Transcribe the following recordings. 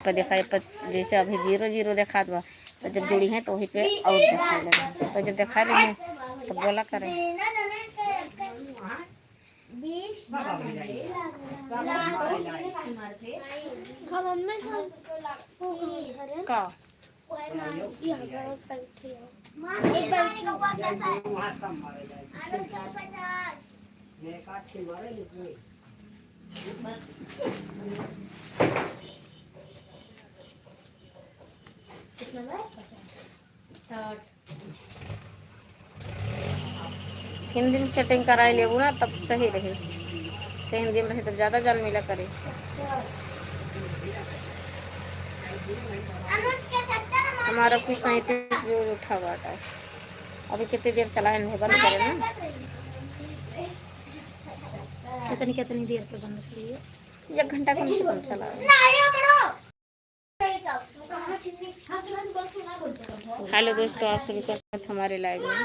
पर दिखाई पर जैसे अभी 0 0 देखा हुआ तो जब जुड़ी है तो वहीं पे और दिखाई लगे, तो जब दिखा रही है तो बोला करें। का हिंदी में सेटिंग कराई ले ना तब सही रहे, से हिंदी में रहे तब ज़्यादा जान मिला करे। हमारा कुछ 37 व्यूज उठा हुआ था। अभी कितनी देर चला है, बंद करे ना। कितनी देर पे बंद करिए, 1 घंटा कम से कम चला है। हेलो दोस्तों, आप सभी का स्वागत हमारे लाइव में।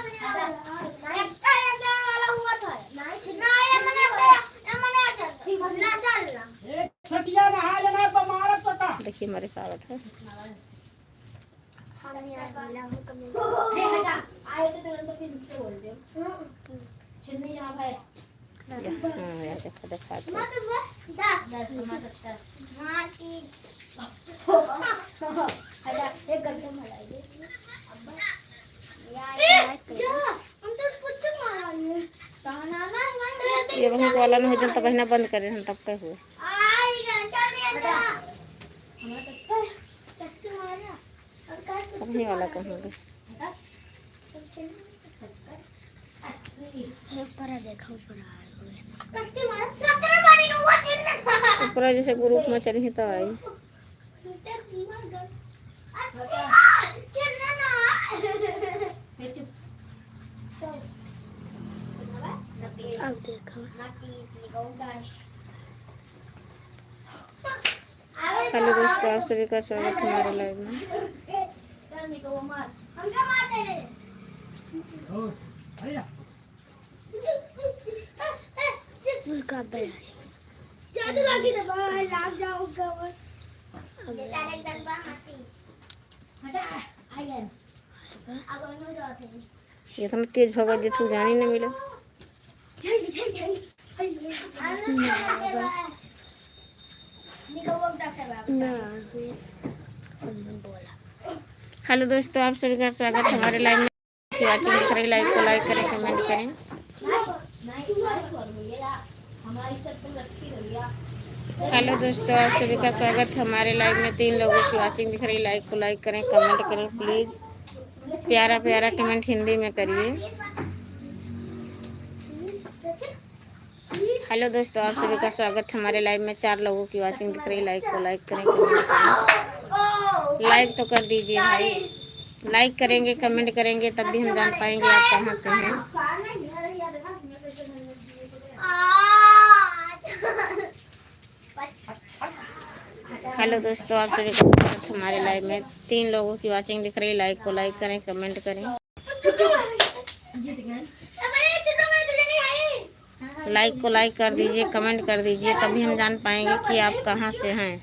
देखिए हमारे स्वागत है। देखा ये वही वाला नहीं जब तक बहना बंद करे हम तब कह हुए अपने वाला कहूँगी ऊपर जैसे ग्रुप में चली तो आई। अब देखो हेलो दोस्तों, आप सभी का स्वागत हमारे लाइव में। ये तो तेज भगत जी तू जानी न मिले। हेलो दोस्तों, आप सभी का स्वागत हमारे लाइव में। वाचिंग दिख रही, लाइव को लाइक करें, कमेंट करें। हेलो दोस्तों, आप सभी का स्वागत हमारे लाइव में। 3 लोगों की वाचिंग दिख रही, लाइव को लाइक करें, कमेंट करें। प्लीज प्यारा प्यारा कमेंट हिंदी में करिए। हेलो दोस्तों, आप सभी का स्वागत हमारे लाइव में। 4 लोगों की वाचिंग दिख रही, लाइक को लाइक करें, कमेंट करें। लाइक तो कर दीजिए भाई, लाइक करेंगे कमेंट करेंगे तब भी हम जान पाएंगे आप कहाँ से हैं। हेलो दोस्तों, आप सभी का स्वागत हमारे लाइव में। 3 लोगों की वाचिंग दिख रही, लाइक को लाइक करें, कमेंट करें। लाइक को लाइक कर दीजिए, कमेंट कर दीजिए तभी हम जान पाएंगे कि आप कहाँ से हैं।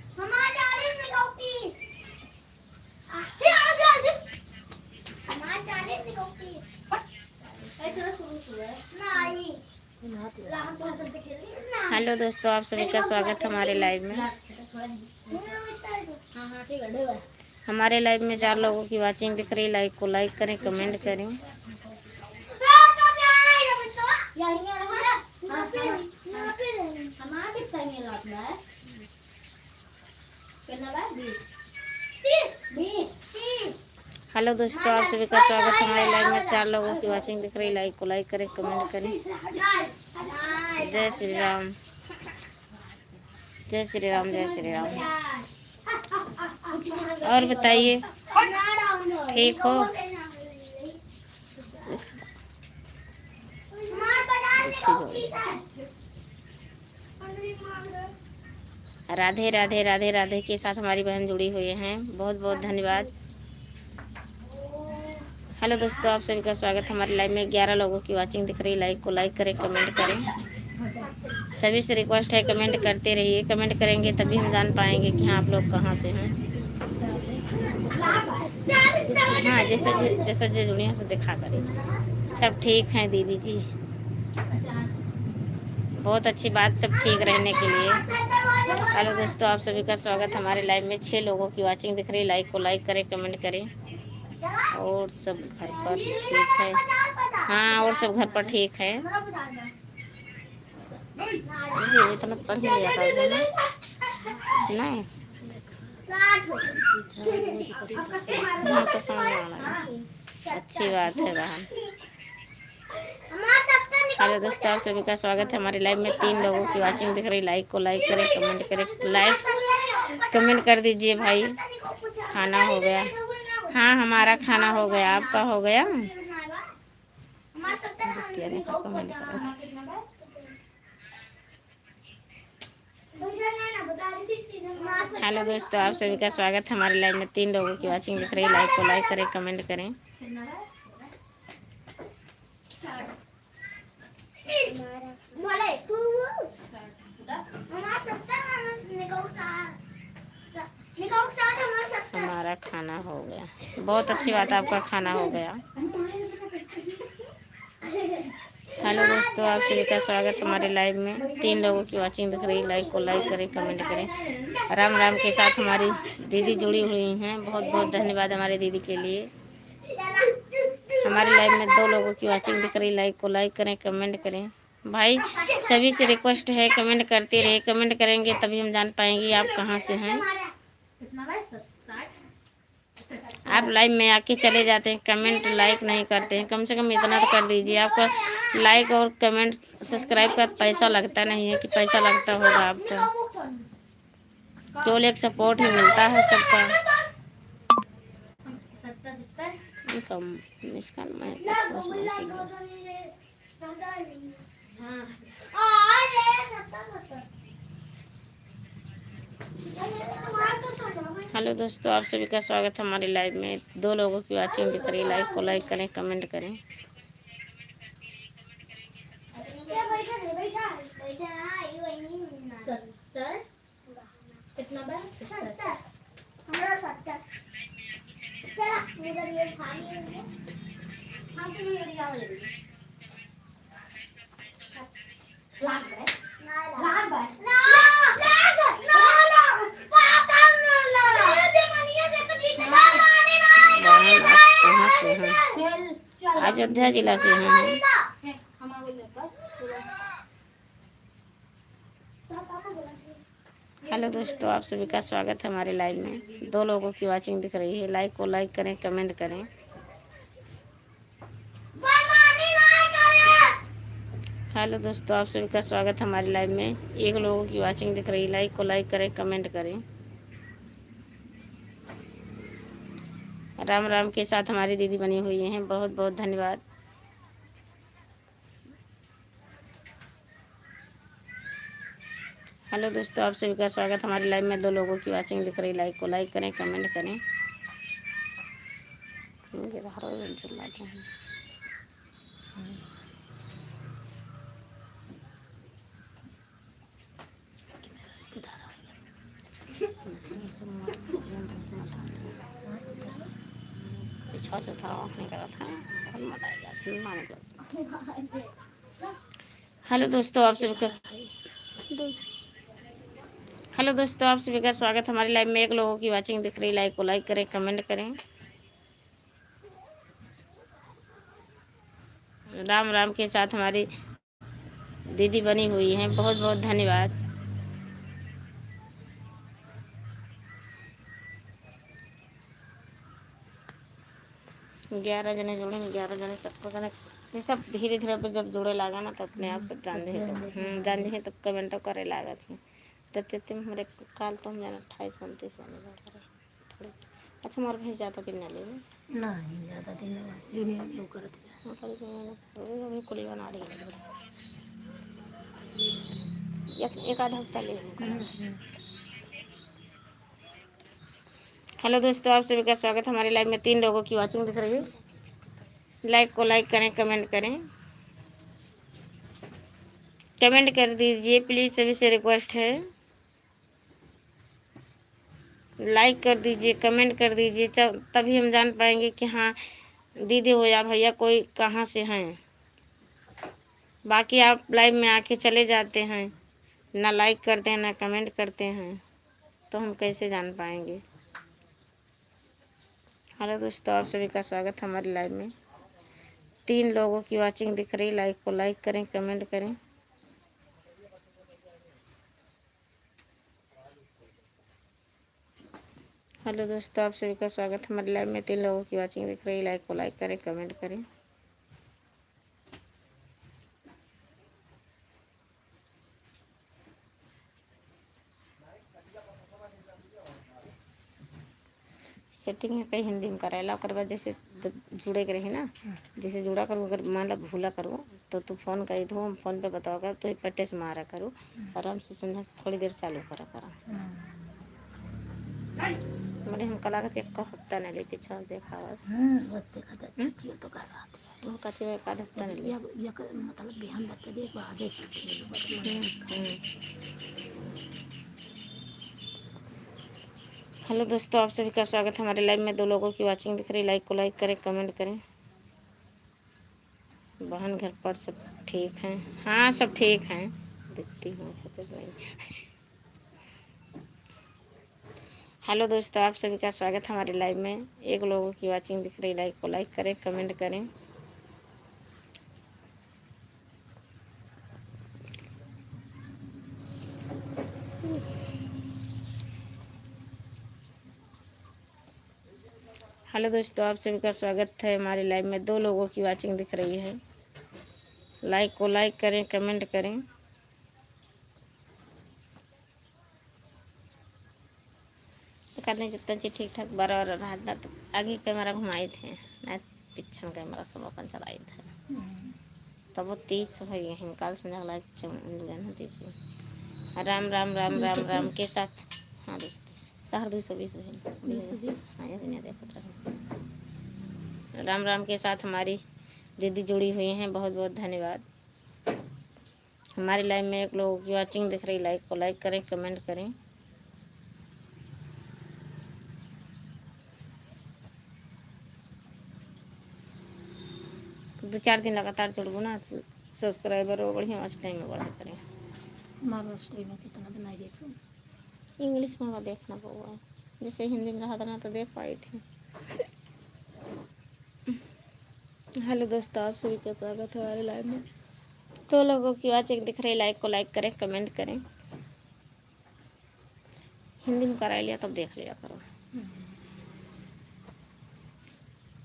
हेलो दोस्तों, आप सभी का स्वागत हमारे लाइव में। हमारे लाइव में 4 लोगों की वाचिंग दिख रही, लाइक को लाइक करें, कमेंट करें। हेलो दोस्तों, आप सभी का स्वागत हमारे लाइव में। 4 लोगों की वाचिंग दिख रही, लाइक को लाइक करें, कमेंट करें। जय श्री राम, जय श्री राम, जय श्री राम। और बताइए, ठीक हो? राधे राधे राधे राधे के साथ हमारी बहन जुड़ी हुई हैं, बहुत बहुत धन्यवाद। हेलो दोस्तों, आप सभी का स्वागत हमारे लाइव में। 11 लोगों की वाचिंग दिख रही, लाइक को लाइक करें, कमेंट करें। सभी से रिक्वेस्ट है कमेंट करते रहिए, कमेंट करेंगे तभी हम जान पाएंगे कि हाँ आप लोग कहाँ से हैं। हाँ जैसा जैसा जो जुड़ी हैं सब दिखा करें। सब ठीक हैं दीदी जी, बहुत अच्छी बात, सब ठीक रहने के लिए। हेलो दोस्तों, आप सभी का स्वागत हमारे लाइव में। 6 लोगों की वाचिंग दिख रही। लाइक को लाइक करें, कमेंट करें। और सब घर पर ठीक है? हाँ और सब घर पर ठीक है। इतना पढ़ लिया था नहीं तो समझ में आना। अच्छी बात है बहन। हेलो दोस्तों, आप सभी का स्वागत है हमारे लाइव में। 3 लोगों की वाचिंग दिख रही। लाइक को लाइक करें, कमेंट करें। लाइक कमेंट कर दीजिए भाई। खाना हो गया? हाँ हमारा खाना हो गया, आपका हो गया? कमेंट करें। हेलो दोस्तों, आप सभी का स्वागत है हमारे लाइव में। 3 लोगों की वाचिंग दिख रही। लाइक को लाइक करें, कमेंट करें। हमारा खाना हो गया, बहुत अच्छी बात, आपका खाना हो गया। हेलो दोस्तों, आप सभी का स्वागत हमारे लाइव में। 3 लोगों की वाचिंग दिख रही। लाइक को लाइक करें, कमेंट करें। राम राम के साथ हमारी दीदी जुड़ी हुई हैं, बहुत बहुत धन्यवाद हमारे दीदी के लिए। हमारे लाइव में 2 लोगों की वाचिंग दिख रही। लाइक को लाइक करें, कमेंट करें। भाई सभी से रिक्वेस्ट है कमेंट करते रहे, कमेंट करेंगे तभी हम जान पाएंगे आप कहाँ से हैं। आप लाइव में आके चले जाते हैं, कमेंट लाइक नहीं करते हैं। कम से कम इतना तो कर दीजिए। आपका लाइक और कमेंट सब्सक्राइब का पैसा लगता नहीं है कि पैसा लगता होगा आपका, केवल एक सपोर्ट ही मिलता है सबका। हेलो दोस्तों, आप सभी का स्वागत है हमारे लाइव में। 2 लोगों की वाचिंग दिख रही। लाइक को लाइक करें, कमेंट करें। अयोध्या जिला से हैं। हेलो दोस्तों, आप सभी का स्वागत है हमारे लाइव में। 2 लोगों की वाचिंग दिख रही है। लाइक को लाइक करें, कमेंट करें। हेलो दोस्तों, आप सभी का स्वागत है हमारे लाइव में। 1 लोगों की वाचिंग दिख रही है। लाइक को लाइक करें, कमेंट करें। राम राम के साथ हमारी दीदी बनी हुई हैं, बहुत बहुत धन्यवाद। हेलो दोस्तों, आप सभी का स्वागत हमारे लाइव में। 2 लोगों की वाचिंग दिख रही। लाइक को लाइक करें, कमेंट करें। हेलो दोस्तों, आप सभी का स्वागत हमारे लाइव में। 1 लोगों की वाचिंग दिख रही। लाइक को लाइक करें, कमेंट करें। राम राम के साथ हमारी दीदी बनी हुई हैं, बहुत बहुत धन्यवाद। ग्यारह जने जुड़े, 11 जने सबको जने ये सब धीरे धीरे जब जुड़े लागा ना तो अपने आप सब जान दे तब कमेंट करे लागा थी रहते हमारे काल तो हम जाना 28 29 जाने थोड़े। अच्छा मोर भेज जाता दिन ले नहीं ज़्यादा दिन दुनिया में करत अभी कुली बना रही एक आधा हफ्ता ले। हेलो दोस्तों, आप सभी का स्वागत हमारे लाइव में। 3 लोगों की वाचिंग दिख रही है। लाइक को लाइक करें, कमेंट करें। कमेंट कर दीजिए प्लीज़, सभी से रिक्वेस्ट है। लाइक कर दीजिए, कमेंट कर दीजिए, तभी हम जान पाएंगे कि हाँ दीदी हो या भैया कोई कहाँ से हैं। बाकी आप लाइव में आके चले जाते हैं, ना लाइक करते हैं ना कमेंट करते हैं, तो हम कैसे जान पाएंगे। हेलो दोस्तों, आप सभी का स्वागत है हमारे लाइव में। 3 लोगों की वाचिंग दिख रही। लाइक को लाइक करें, कमेंट करें। हेलो दोस्तों, आप सभी का स्वागत है हमारे लाइव में। 3 लोगों की वाचिंग दिख रही। लाइक को लाइक करें, कमेंट करें। सेटिंग है कहीं हिंदी में कराएला, ओकर बाद जैसे जुड़े के रही ना, जैसे जुड़ा करूँ, अगर मान ला भूला करूँ तो तू फोन करी दो, हम फोन पे बताओ कर, तो पट्टे से मारा करूँ, आराम से समझा थोड़ी देर चालू करा मेरे हम कला का एक हफ्ता नहीं ले पीछा देखा बस तो कर रहा था वो कहती है एक आधा हफ्ता नहीं ले। मतलब बिहान बच्चा देख आधे हेलो दोस्तों, आप सभी का स्वागत है हमारे लाइव में। 2 लोगों की वाचिंग दिख रही। लाइक को लाइक करें, कमेंट करें। बहन घर पर सब ठीक हैं? हाँ सब ठीक हैं, दिखती हूँ छत भाई। हेलो दोस्तों, आप सभी का स्वागत है हमारे लाइव में। 1 लोगों की वाचिंग दिख रही। लाइक को लाइक करें, कमेंट करें। हेलो दोस्तों, आप सभी का स्वागत है हमारे लाइव में। 2 लोगों की वाचिंग दिख रही है। लाइक को लाइक करें, कमेंट करें। तो करने जितना चीज ठीक ठाक बराबर रहा था, तो आगे कैमरा घुमाए थे ना, पीछे कैमरा सब अपन चलाई थे, तब वो 30 हो गई हैं। काल संध्या लाइक 30 राम राम राम राम राम के साथ। हाँ 220 है। हाँ ये नहीं देखो, राम राम के साथ हमारी दीदी जुड़ी हुई हैं। बहुत बहुत धन्यवाद। हमारी लाइव में 1 लोगों की वाचिंग दिख रही। लाइक को लाइक करें, कमेंट करें। तो 2-4 दिन लगातार चढ़बो ना, सब्सक्राइबर वो बढ़िया आज टाइम में बढ़ा करें। हमारा स्टोरी में कितना बनाई देखो, इंग्लिश में वो देखना पड़ेगा, जैसे हिंदी में रहा था ना तो देख पाई थी। हेलो दोस्तों, आप सभी का स्वागत है हमारे लाइव में। 2 लोगों की वाचिंग दिख रही। लाइक को लाइक करें, कमेंट करें। हिंदी में करा लिया तब देख लिया करो।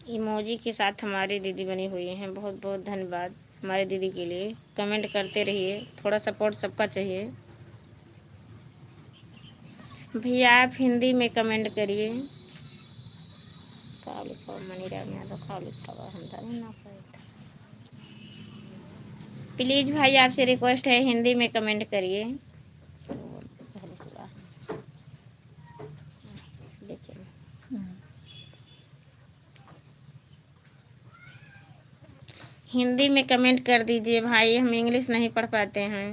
इमोजी के साथ हमारी दीदी बनी हुई हैं। बहुत बहुत धन्यवाद हमारे दीदी के लिए। कमेंट करते रहिए, थोड़ा सपोर्ट सबका चाहिए। भैया आप हिंदी में कमेंट करिए। मनीराम यादव खा लिखा हुआ हम जाने ना प्लीज़ भाई, आपसे रिक्वेस्ट है हिंदी में कमेंट करिए। हिंदी में कमेंट कर दीजिए भाई, हम इंग्लिश नहीं पढ़ पाते हैं।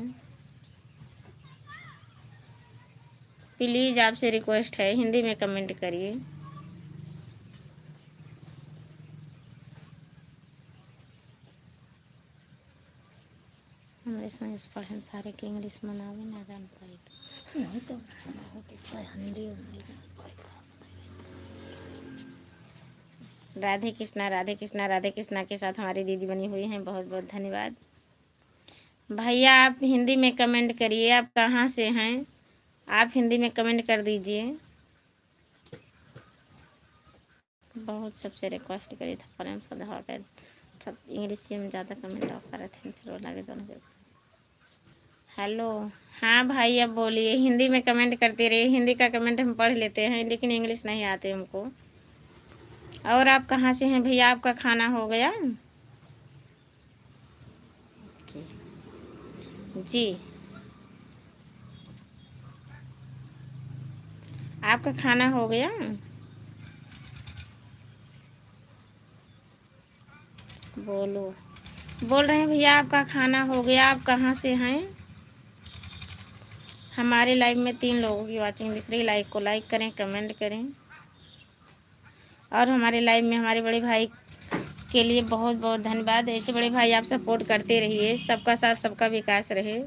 प्लीज़ आपसे रिक्वेस्ट है हिंदी में कमेंट करिए। हम इसमें पढ़न सारे के इंग्लिश मनावे ना जान पाए तो नहीं तो हिंदी राधे कृष्णा राधे कृष्णा राधे कृष्णा के साथ हमारी दीदी बनी हुई हैं। बहुत बहुत धन्यवाद। भैया आप हिंदी में कमेंट करिए। आप कहाँ से हैं? आप हिंदी में कमेंट कर दीजिए। बहुत सबसे रिक्वेस्ट करी था प्रेम सदा कर सब इंग्लिश में ज़्यादा कमेंट करे थे, फिर वो लगे दोनों के। हेलो, हाँ भाई अब बोलिए। हिंदी में कमेंट करते रहिए। हिंदी का कमेंट हम पढ़ लेते हैं, लेकिन इंग्लिश नहीं आते हमको। और आप कहाँ से हैं भैया? आपका खाना हो गया? जी, आपका खाना हो गया? बोलो। बोल रहे हैं भैया आपका खाना हो गया, आप कहाँ से हैं? हमारे लाइव में 3 लोगों की वाचिंग दिख रही है। लाइक को लाइक करें, कमेंट करें। और हमारे लाइव में हमारे बड़े भाई के लिए बहुत बहुत धन्यवाद। ऐसे बड़े भाई आप सपोर्ट करते रहिए। सबका साथ सबका विकास रहे।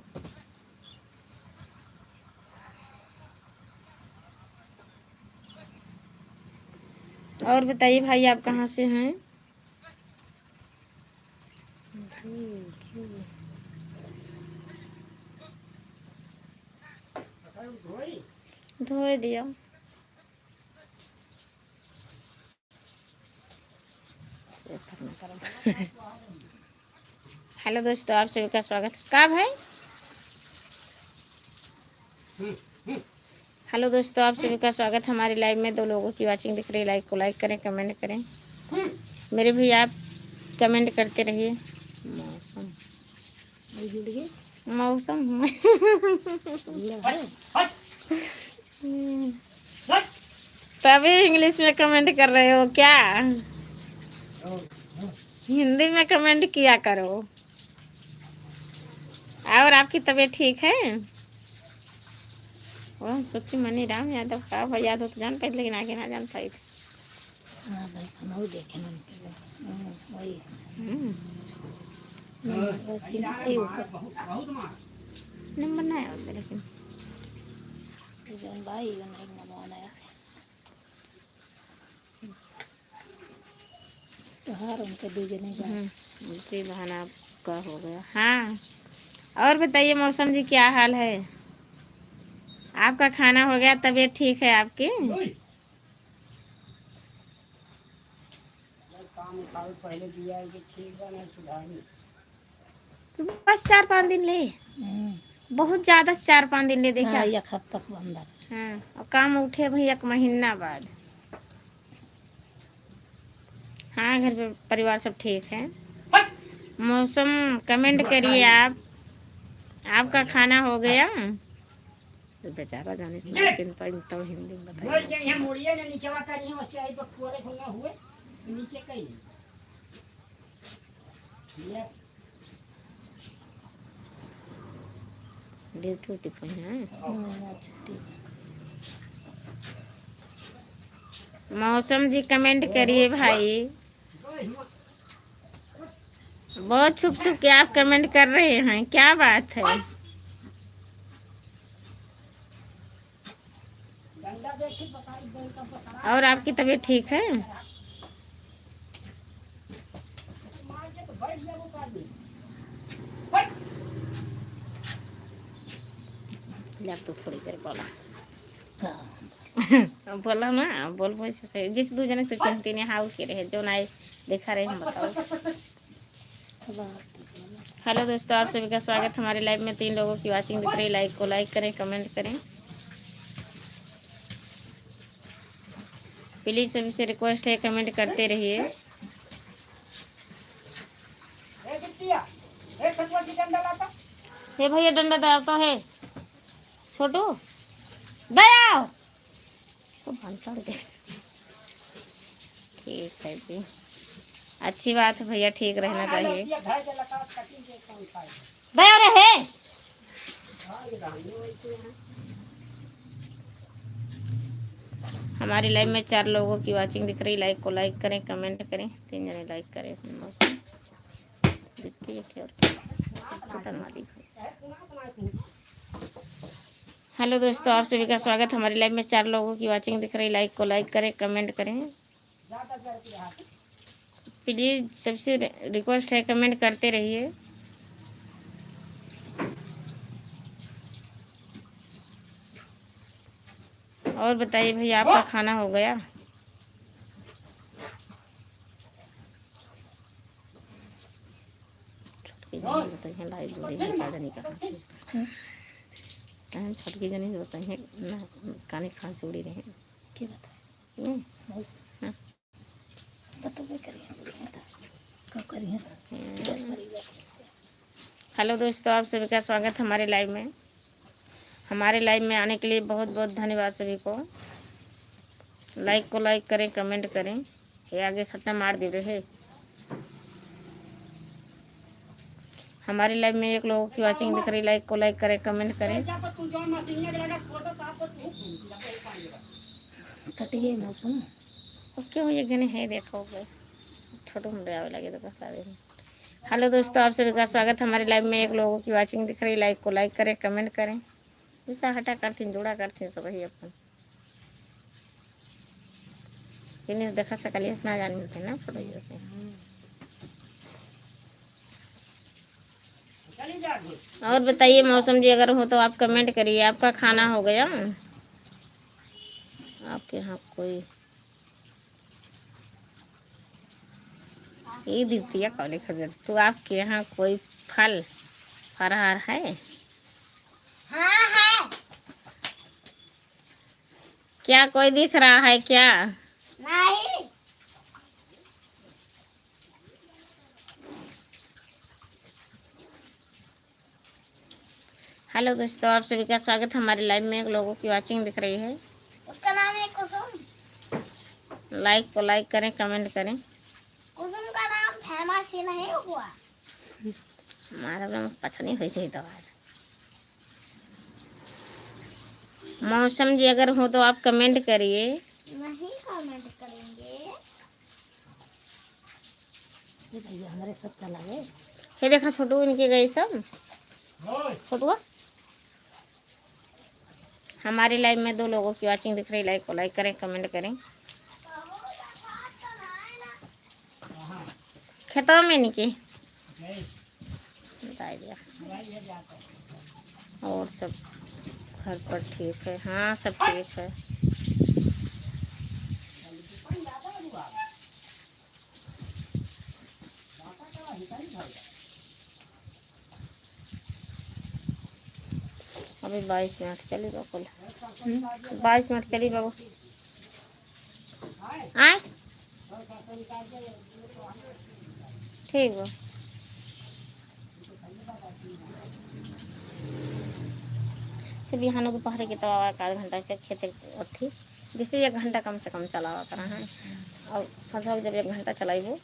और बताइए भाई आप कहाँ से हैं? धो दिया। हेलो दोस्तों, आप सभी का स्वागत। का भाई? हेलो दोस्तों, आप सभी का स्वागत। हमारे लाइव में 2 लोगों की वाचिंग दिख रही है। लाइक को लाइक करें, कमेंट करें। मेरे भी आप कमेंट करते रहिए। मौसम तभी इंग्लिश में कमेंट कर रहे हो क्या? हिंदी में कमेंट किया करो। और आपकी तबीयत ठीक है? ओह सोची मनी राम यादव का भैया तो जान पाई, लेकिन आगे ना जान पाई। हाँ भाई हम वो देखे ना वही नंबर ना आया होता, लेकिन भाई एक नमोन आया त्योहार उनके 2 जने जी बहन आपका हो गया। हाँ और बताइए मौसम जी क्या हाल है? आपका खाना हो गया? तबीयत ठीक है आपकी? पहले दिया है कि ठीक बना सुधारी बस 4-5 दिन ले, बहुत ज्यादा 4-5 दिन ले देखा। हाँ, 1 हफ्ता तक बंद है। हाँ और काम उठे भाई 1 महीना बाद। हाँ घर पे परिवार सब ठीक है। मौसम कमेंट करिए आप। आपका खाना हो गया? तो बेचारा जाने से तो हिंदी में बताइए। ड्यूटी पे हैं। मौसम जी कमेंट करिए भाई। बहुत छुप छुप के आप कमेंट कर रहे हैं, क्या बात है? और आपकी तबीयत ठीक है? तो थोड़ी देर बोला बोला ना, बोल वैसे सही। जिस 2 जने तो चिंती नहीं हाउ के रहे जो ना देखा रहे हम बताओ। हेलो दोस्तों, आप सभी का स्वागत। हमारे लाइव में 3 लोगों की वाचिंग दिख रही है। लाइक को लाइक करें, कमेंट करें। प्लीज सभी से रिक्वेस्ट है कमेंट करते रहिए। हे भैया डंडा दयाता है छोटू दया तो ठीक है जी, अच्छी बात है भैया, ठीक रहना चाहिए। दया रहे। हमारी लाइव में 4 लोगों की वाचिंग दिख रही। लाइक को लाइक करें, कमेंट करें। 3 जने लाइक करें। हेलो दोस्तों, आप सभी का स्वागत। हमारी लाइव में 4 लोगों की वाचिंग दिख रही। लाइक को लाइक करें, कमेंट करें। प्लीज सबसे रिक्वेस्ट है कमेंट करते रहिए। और बताइए भैया आपका खाना हो गया? बताइए छटकी जनी बताइए ना काने खांस उड़ी रहे क्या बताएं? हेलो दोस्तों, आप सभी का स्वागत हमारे लाइव में। हमारे लाइव में आने के लिए बहुत बहुत धन्यवाद सभी को। लाइक को लाइक करें, कमेंट करें। ये आगे सट्टा मार दे रहे। हमारे लाइव में एक लोगों की वाचिंग दिख रही, लाइक को लाइक करें, कमेंट करें। कटिए मौसम क्यों ये जने है देखो छोटो मुंडे आवे लगे तो बता दे। हेलो दोस्तों, आप सभी का स्वागत हमारे लाइव में एक लोगों की वाचिंग दिख रही, लाइक को लाइक करें, कमेंट करें। जैसा हटा करते जोड़ा करते सब ही अपन इन्हें देखा सकलिए इतना जान मिलते ना फोटो से। और बताइए मौसम जी अगर हो तो आप कमेंट करिए। आपका खाना हो गया? आपके यहाँ कोई ये द्वितीय कौली खबर तो आपके यहाँ कोई फल फरहार है? हाँ है। क्या कोई दिख रहा है क्या? नहीं। हेलो दोस्तों, आप सभी का स्वागत हमारे लाइव में एक लोगों की वाचिंग दिख रही है। उसका नाम है कुसुम। लाइक को लाइक करें, कमेंट करें। कुसुम का नाम फेमस ही नहीं हुआ। हमारा नाम पता नहीं हो चाहिए दवा। मौसम जी अगर हो तो आप कमेंट करिए। नहीं कमेंट करेंगे। ये भैया हमारे सब चला गए। ये देखा छोटू इनके गए सब छोटू। हमारे लाइव में 2 लोगों की वाचिंग दिख रही, लाइक को लाइक करें, कमेंट करें। खेतों में नहीं बता दिया। और सब घर पर ठीक है? हाँ सब ठीक है। अभी 22 मिनट चली बाबू, 22 मिनट चली बाबू। आए ठीक बा। से बिहान दोपहर के तो आधा घंटा से खेते अथी जैसे 1 घंटा कम से कम चलावा करा है। और सझा जब 1 घंटा चलाइबो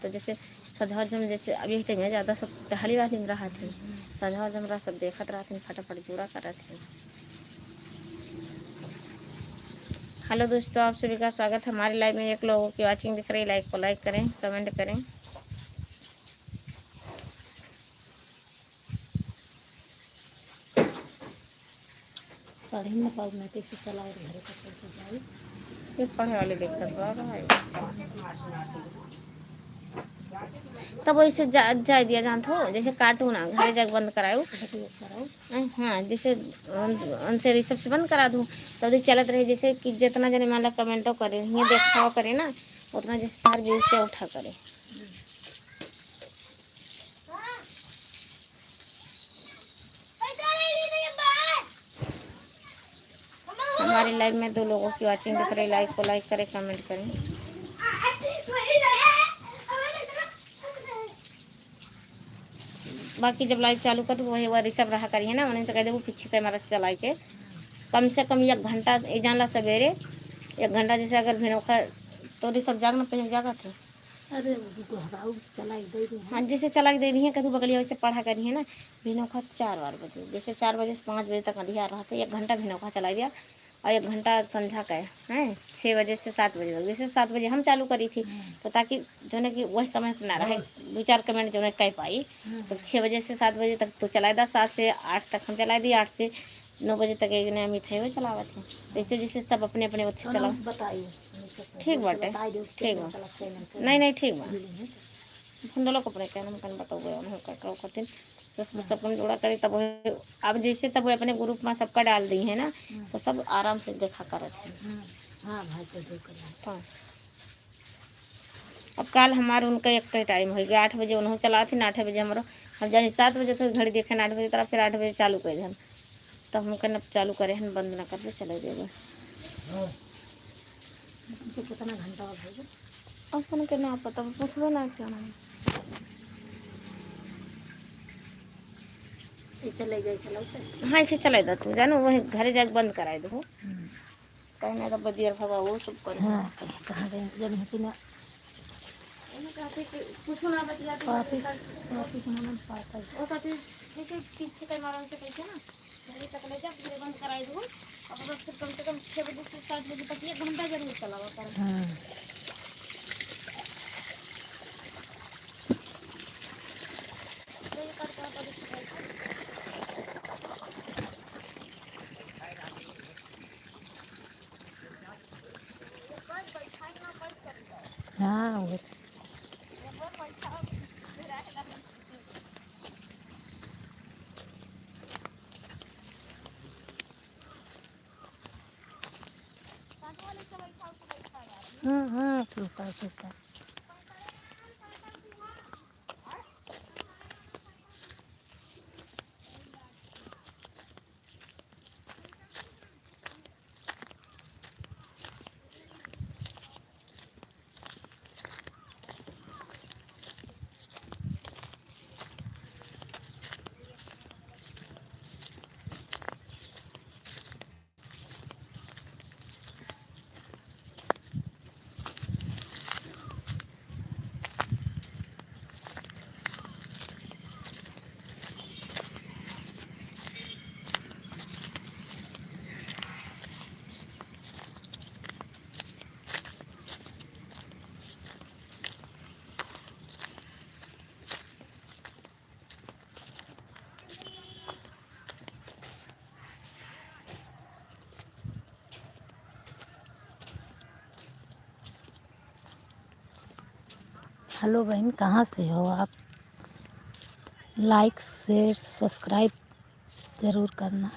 तो जैसे सझा जम जैसे अभी तक ज़्यादा सब टहली वाली में रहा थे, सझा जमरा सब देखत रहते फटाफट जोड़ा कर थे। हेलो दोस्तों, आप सभी का स्वागत हमारे लाइव में एक लोगों की वाचिंग दिख रही, लाइक को लाइक करें, कमेंट करें। पढ़े न पाऊ मैं कैसे चलाए घर का कैसे जाई। ये पढ़े वाले दिक्कत बा भाई। तब वैसे जा दिया जान हो जैसे कार्टून आ घरे जाके बंद कराओ। हाँ जैसे उनसे रिसेप्ट बंद करा दूँ तब तो चलत रहे। जैसे कि जितना जने मान ला कमेंटो करे ये देखा करे ना उतना जैसे तार भी से उठा करे। हमारे लाइव में 2 लोगों की वाचिंग दिख रही, लाइक को लाइक करें, कमेंट करें। बाकी जब लाइव चालू कर वही वह रिसर्व रहा करिए ना उन्हें से कह दे वो पीछे कैमरा चला के कम से कम 1 घंटा जानला सवेरे 1 घंटा जैसे अगर भिनोखा तो रिसर्व जागना पहले जागा थे। अरे चलाई दे दी। हाँ जैसे चला के दे दी है कभी बगलिया वैसे पढ़ा करी है ना। भिनोखा 4 बजे जैसे 4 बजे से 5 बजे तक अंधियार रहा था 1 घंटा भिनोखा चला दिया और 1 घंटा संध्या का है 6 बजे से 7 बजे तक। जैसे 7 बजे हम चालू करी थी तो ताकि जो है कि वही समय ना रहे 2-4 कमेंट जो है कह पाई तो 6 बजे से 7 बजे तक तो चलाए दा। 7 से 8 तक हम चला दी, 8 से 9 बजे तक एक नया मिठाई वो चलावा थे। जैसे जैसे सब अपने अपने उत्थे चलाओ। ठीक बाटे ठीक बा। नहीं ठीक बा फंडलो कपड़े के हम कन बताओ हम का खातिर बस सब जोड़ा करे तब अब जैसे तब अपने ग्रुप में सबका डाल दी है ना तो सब आराम से देखा करत है। हाँ भाई तो देखो। हाँ अब कल हमारे उनका एक टाइम हो गया 8 बजे उन्होंने चला थी 8 बजे हमारा हम जानी 7 बजे तो घड़ी देखे 8 बजे तरफ फिर 8 बजे चालू कर हम तब हम कहना चालू करे हम बंद ना कर दे चले देगा। तो कितना घंटा हो गया अपन के ना पता पूछबो ना क्या नाम ऐसे ले जाए चलाते। हाँ ऐसे चले दा तू जानो वही घरे जाके बंद कराए दो कहना तो बदियर भगा वो सब कर। हाँ कहाँ गए जब है कि ना कुछ ना बतियाते कॉफी कॉफी को मन पाता है। वो कहते जैसे पीछे कई मारा से कैसे ना मेरी तक ले जा फिर बंद कराई दूँ और बस फिर कम से कम 6 बजे से 7 बजे तक 1 घंटा जरूर चलावा कर। हाँ सही करता है तो दिखाई बस बैठा ना बस कर हाँ वो ये बस बैठा फिर आएगा साथ वाले से बैठा यार हाँ सूखा सूखा। हेलो बहन, कहाँ से हो आप? लाइक शेयर सब्सक्राइब ज़रूर करना।